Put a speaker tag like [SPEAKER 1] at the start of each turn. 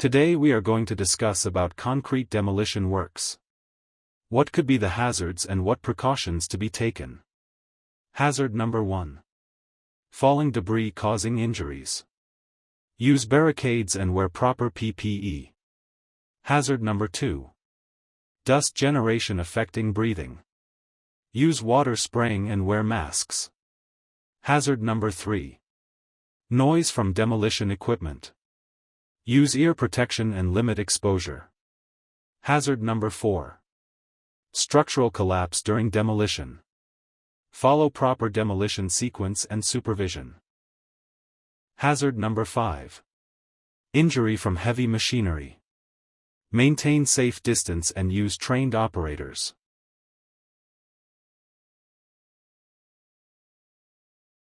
[SPEAKER 1] Today we are going to discuss about concrete demolition works. What could be the hazards and what precautions to be taken? Hazard number 1. Falling debris causing injuries. Use barricades and wear proper PPE. Hazard number 2. Dust generation affecting breathing. Use water spraying and wear masks. Hazard number 3. Noise from demolition equipment. Use ear protection and limit exposure. Hazard number 4. Structural collapse during demolition. Follow proper demolition sequence and supervision. Hazard number 5. Injury from heavy machinery. Maintain safe distance and use trained operators.